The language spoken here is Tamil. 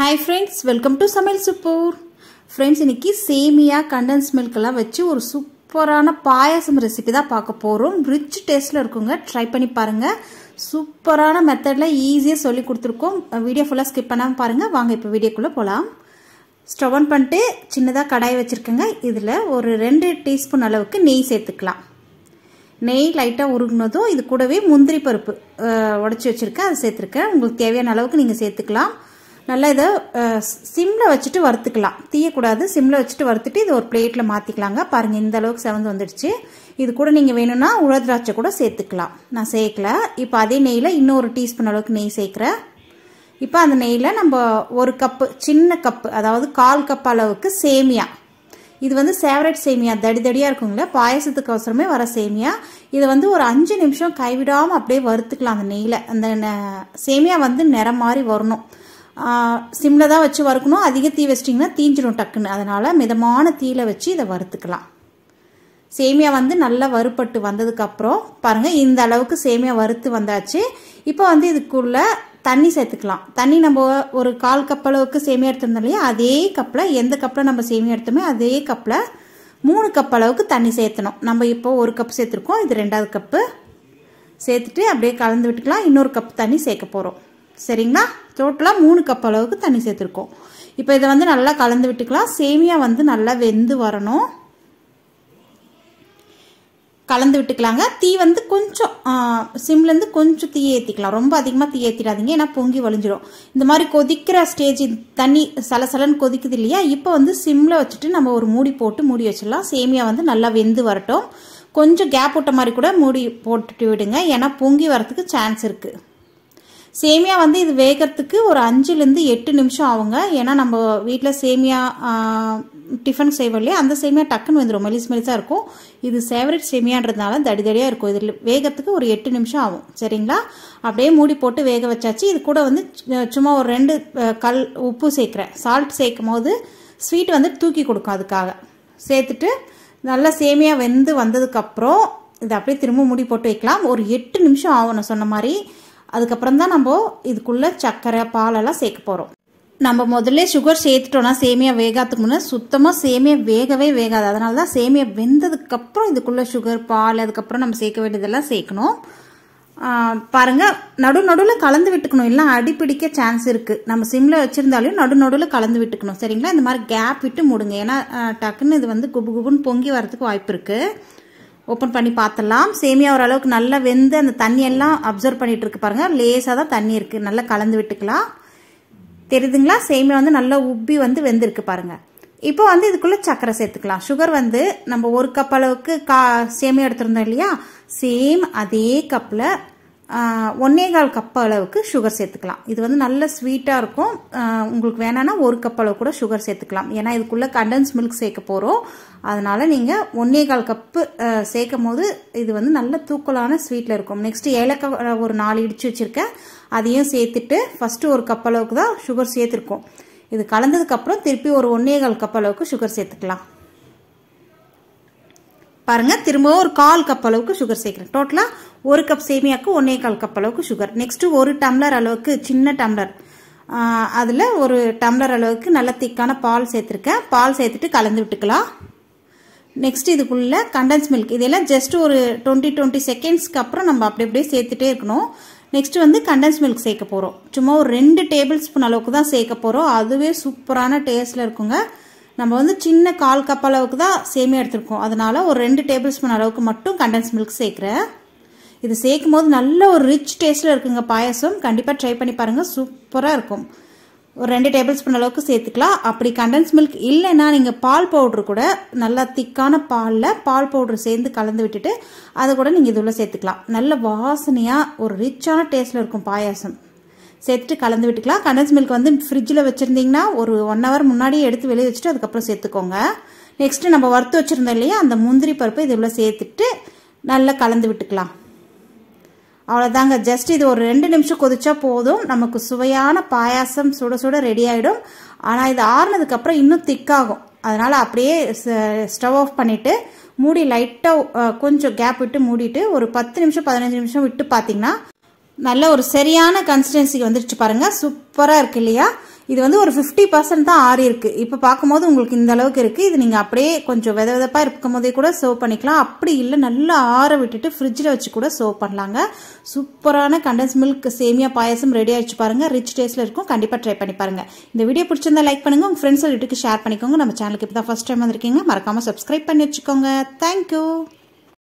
Hi friends, welcome to Samayal Super. Friends, இன்னைக்கு சேமியா கண்டென்ஸ் மில்க் எல்லாம் வச்சு ஒரு சூப்பரான பாயாசம் ரெசிபி தான் பார்க்க போறோம். ரிச் டேஸ்ட்ல இருக்குங்க. ட்ரை பண்ணி பாருங்க. சூப்பரான மெத்தட்ல ஈஸியா சொல்லி கொடுத்திருக்கோம். வீடியோ ஃபுல்லா ஸ்கிப் பண்ணாம பாருங்க. வாங்க இப்போ வீடியோக்குள்ள போலாம். ஸ்டவ் ஆன் பண்ணிட்டு சின்னதா கடாய் வச்சிருக்கேங்க. இதுல ஒரு 2 டீஸ்பூன் அளவுக்கு நெய் சேர்த்துக்கலாம். நெய் லைட்டா உருகுனதும் இது கூடவே முந்திரி பருப்பு உடைச்சு வச்சிருக்கேன். அதை சேர்த்துருக்கேன். உங்களுக்கு தேவையான அளவுக்கு நீங்க சேர்த்துக்கலாம். நல்லா இதை சிம்ல வச்சுட்டு வறுத்துக்கலாம். தீயக்கூடாது. சிம்ல வச்சுட்டு வறுத்துட்டு இது ஒரு பிளேட்ல மாத்திக்கலாங்க. பாருங்க இந்த அளவுக்கு செவந்து வந்துடுச்சு. இது கூட நீங்க வேணும்னா உலர்திராட்சை கூட சேர்த்துக்கலாம். நான் சேர்க்கல. இப்போ அதே நெய்ல இன்னொரு டீஸ்பூன் அளவுக்கு நெய் சேர்க்கிறேன். இப்போ அந்த நெய்ல நம்ம ஒரு கப்பு, சின்ன கப்பு, அதாவது 1/4 கப் அளவுக்கு சேமியா. இது வந்து ஃபேவரட் சேமியா, தடிதடியா இருக்குங்களா, பாயசத்துக்கு அவசரமே வர சேமியா. இதை வந்து ஒரு 5 நிமிஷம் கைவிடாம அப்படியே வறுத்துக்கலாம் அந்த நெய்ல. அந்த சேமியா வந்து நிறம் மாதிரி வரணும். சிம்ல தான் வச்சு வறுக்கணும். அதிக தீ வச்சிட்டிங்கன்னா தீஞ்சிடும் டக்குன்னு. அதனால மிதமான தீயில வச்சு இதை வறுத்துக்கலாம். சேமியா வந்து நல்லா வறுப்பட்டு வந்ததுக்கு அப்புறம் பாருங்க இந்த அளவுக்கு சேமியா வறுத்து வந்தாச்சு. இப்போ வந்து இதுக்குள்ள தண்ணி சேர்த்துக்கலாம். தண்ணி நம்ம ஒரு 1/4 கப் அளவுக்கு சேமியா எடுத்திருந்தோம் இல்லையா, அதே கப்ல, எந்த கப்ல நம்ம சேமியா எடுத்தோமே அதே கப்ல 3 கப் அளவுக்கு தண்ணி சேர்த்தணும். நம்ம இப்போ 1 கப் சேர்த்துருக்கோம். இது 2வது கப்பு சேர்த்துட்டு அப்படியே கலந்து விட்டுக்கலாம். இன்னொரு கப் தண்ணி சேர்க்க போறோம். சரிங்களா? டோட்டலா 3 கப் அளவுக்கு தண்ணி சேர்த்துருக்கோம். இப்போ இதை வந்து நல்லா கலந்து விட்டுக்கலாம். சேமியா வந்து நல்லா வெந்து வரணும். கலந்து விட்டுக்கலாங்க. தீ வந்து கொஞ்சம் சிம்ல இருந்து கொஞ்சம் தீ ஏற்றிக்கலாம். ரொம்ப அதிகமாக தீ ஏற்றிடாதீங்க, ஏன்னா பொங்கி வலிஞ்சிடும். இந்த மாதிரி கொதிக்கிற ஸ்டேஜ், தண்ணி சலசலன்னு கொதிக்குது இல்லையா, இப்போ வந்து சிம்ல வச்சுட்டு நம்ம ஒரு மூடி போட்டு மூடி வச்சிடலாம். சேமியா வந்து நல்லா வெந்து வரட்டும். கொஞ்சம் கேப் விட்ட மாதிரி கூட மூடி போட்டுட்டு விடுங்க, ஏன்னா பொங்கி வரத்துக்கு சான்ஸ் இருக்கு. சேமியா வந்து இது வேகிறதுக்கு ஒரு 5லேருந்து 8 நிமிஷம் ஆகுங்க. ஏன்னா நம்ம வீட்டில் சேமியா டிஃபன் செய்வோம் இல்லையா, அந்த சேமியா டக்குன்னு வந்துடும், மெலிசா இருக்கும். இது ஃபேவரட் சேமியான்றதுனால தடிதடியாக இருக்கும். இதில் வேகிறதுக்கு ஒரு 8 நிமிஷம் ஆகும். சரிங்களா? அப்படியே மூடி போட்டு வேக வச்சாச்சு. இது கூட வந்து சும்மா ஒரு 2 கல் உப்பு சேர்க்குறேன். சால்ட் சேர்க்கும் போது ஸ்வீட் வந்து தூக்கி கொடுக்கும், அதுக்காக சேர்த்துட்டு நல்லா சேமியா வெந்து வந்ததுக்கப்புறம் இதை அப்படியே திரும்ப மூடி போட்டு வைக்கலாம். ஒரு 8 நிமிஷம் ஆகும் நான் சொன்ன மாதிரி. அதுக்கப்புறம் தான் நம்ம இதுக்குள்ள சர்க்கரை, பாலெல்லாம் சேர்க்க போறோம். நம்ம முதல்ல சுகர் சேர்த்துட்டோம்னா சேமியா வேகாதுக்கு முன்னே சுத்தமா சேமியா வேகவே வேகாது. அதனால தான் சேமியா வெந்ததுக்கு அப்புறம் இதுக்குள்ள சுகர், பால், அதுக்கப்புறம் நம்ம சேர்க்க வேண்டியதெல்லாம் சேர்க்கணும். பாருங்க, நடுவில் கலந்து விட்டுக்கணும், இல்லை அடிப்பிடிக்க சான்ஸ் இருக்கு. நம்ம சிம்ல வச்சிருந்தாலும் நடுவில் கலந்து விட்டுக்கணும். சரிங்களா? இந்த மாதிரி கேப் விட்டு மூடுங்க, ஏன்னா டக்குன்னு இது வந்து குபு குபுன்னு பொங்கி வரதுக்கு வாய்ப்பு இருக்கு. ஓப்பன் பண்ணி பார்த்துடலாம். சேமியா ஓரளவுக்கு நல்லா வெந்து அந்த தண்ணி எல்லாம் அப்சர்வ் பண்ணிட்டு இருக்கு. பாருங்க, லேசாக தான் தண்ணி இருக்கு. நல்லா கலந்து விட்டுக்கலாம். தெரியுதுங்களா? சேமியா வந்து நல்லா உப்பி வந்து வெந்திருக்கு பாருங்க. இப்போ வந்து இதுக்குள்ள சர்க்கரை சேர்த்துக்கலாம். சுகர் வந்து நம்ம 1 கப் அளவுக்கு சேமியா எடுத்திருந்தோம் இல்லையா, சேம் அதே கப்ல 1/4 கப் அளவுக்கு சுகர் சேர்த்துக்கலாம். இது வந்து நல்ல ஸ்வீட்டா இருக்கும். உங்களுக்கு வேணான்னா 1 கப் அளவு கூட சுகர் சேர்த்துக்கலாம். ஏன்னா இதுக்குள்ள கண்டென்ஸ் மில்க் சேர்க்க போறோம். அதனால நீங்க 1/4 கப்பு சேர்க்கும் போது இது வந்து நல்ல தூக்கலான ஸ்வீட்ல இருக்கும். நெக்ஸ்ட் ஏலக்காய் ஒரு 4 இடிச்சு வச்சிருக்கேன். அதையும் சேர்த்துட்டு ஃபர்ஸ்ட் 1 கப் அளவுக்கு தான் சுகர் சேர்த்திருக்கோம். இது கலந்ததுக்கு அப்புறம் திருப்பி ஒரு 1/4 கப் அளவுக்கு சுகர் சேர்த்துக்கலாம். பாருங்க, திரும்பவும் ஒரு 1/4 கப் அளவுக்கு சுகர் சேர்க்கிறேன். டோட்டலா 1 கப் சேமியாக்கு 1/4 கப் அளவுக்கு சுகர். நெக்ஸ்ட் 1 டம்ளர் அளவுக்கு, சின்ன டம்ளர், அதுல 1 டம்ளர் அளவுக்கு நல்ல திக்கான பால் சேர்த்திருக்கேன். பால் சேர்த்துட்டு கலந்து விட்டுக்கலாம். நெக்ஸ்ட் இதுக்குள்ள கண்டென்ஸ் மில்க், இதெல்லாம் ஜஸ்ட் ஒரு 20 செகண்ட்ஸ்க்கு அப்புறம் நம்ம அப்படி அப்படியே சேர்த்துட்டே இருக்கணும். நெக்ஸ்ட் வந்து கண்டென்ஸ் மில்க் சேர்க்க போறோம். சும்மா ஒரு 2 டேபிள் ஸ்பூன் அளவுக்கு தான் சேர்க்க போறோம். அதுவே சூப்பரான டேஸ்ட்ல இருக்குங்க. நம்ம வந்து சின்ன 1/4 கப் அளவுக்கு தான் சேமியா எடுத்திருக்கோம். அதனால ஒரு 2 டேபிள் ஸ்பூன் அளவுக்கு மட்டும் கண்டென்ஸ் மில்க் சேர்க்கிறேன். இது சேர்க்கும் போது நல்ல ஒரு ரிச் டேஸ்ட்ல இருக்குங்க பாயசம். கண்டிப்பா ட்ரை பண்ணி பாருங்க, சூப்பரா இருக்கும். ஒரு 2 டேபிள் ஸ்பூன் அளவுக்கு சேர்த்துக்கலாம். அப்படி கண்டென்ஸ் மில்க் இல்லைன்னா நீங்க பால் பவுடர் கூட, நல்லா திக்கான பால்ல பால் பவுடர் சேர்ந்து கலந்து விட்டுட்டு அதை கூட நீங்க இதுல சேர்த்துக்கலாம். நல்ல வாசனையா ஒரு ரிச்சான டேஸ்ட்ல இருக்கும் பாயாசம். சேர்த்துட்டு கலந்து விட்டுக்கலாம். கண்டென்ஸ் மில்க் வந்து ஃப்ரிட்ஜில் வச்சிருந்தீங்கன்னா ஒரு 1 hour முன்னாடியே எடுத்து வெளியே வச்சுட்டு அதுக்கப்புறம் சேர்த்துக்கோங்க. நெக்ஸ்ட் நம்ம வறுத்து வச்சிருந்தோம் இல்லையா, அந்த முந்திரி பருப்பு இதுல சேர்த்துட்டு நல்லா கலந்து விட்டுக்கலாம். அவ்வளோதாங்க. ஜஸ்ட் இது ஒரு 2 நிமிஷம் கொதிச்சா போதும். நமக்கு சுவையான பாயாசம் சுட சுட ரெடி ஆயிடும். ஆனால் இது ஆறுனதுக்கு அப்புறம் இன்னும் திக்காகும். அதனால அப்படியே ஸ்டவ் ஆஃப் பண்ணிட்டு மூடி லைட்டா கொஞ்சம் கேப் விட்டு மூடிட்டு ஒரு 10 நிமிஷம் 15 நிமிஷம் விட்டு பார்த்தீங்கன்னா நல்ல ஒரு சரியான கன்சிஸ்டன்சிக்கு வந்துருச்சு பாருங்க. சூப்பரா இருக்கு இல்லையா? இது வந்து ஒரு 50% தான் ஆறி இருக்கு. இப்போ பார்க்கும்போது உங்களுக்கு இந்த அளவுக்கு இருக்கு. இது நீங்க அப்படியே கொஞ்சம் வெத வெதப்பா இருக்கும் போதே கூட சர்வ் பண்ணிக்கலாம். அப்படி இல்லை நல்லா ஆற விட்டுட்டு ஃப்ரிட்ஜில் வச்சு கூட சர்வ் பண்ணலாங்க. சூப்பரான கண்டன்ஸ் மில்க் சேமியா பாயாசம் ரெடி ஆயிடுச்சு பாருங்க. ரிச் டேஸ்ட்ல இருக்கும். கண்டிப்பா ட்ரை பண்ணி பாருங்க. இந்த வீடியோ பிடிச்சிருந்தா லைக் பண்ணுங்க, உங்க ஃப்ரெண்ட்ஸ் வீட்டுக்கு ஷேர் பண்ணிக்கோங்க. நம்ம சேனலுக்கு இப்போ தான் ஃபர்ஸ்ட் டைம் வந்திருக்கீங்க, மறக்காம சப்ஸ்கிரைப் பண்ணி வச்சுக்கோங்க. தேங்க்யூ.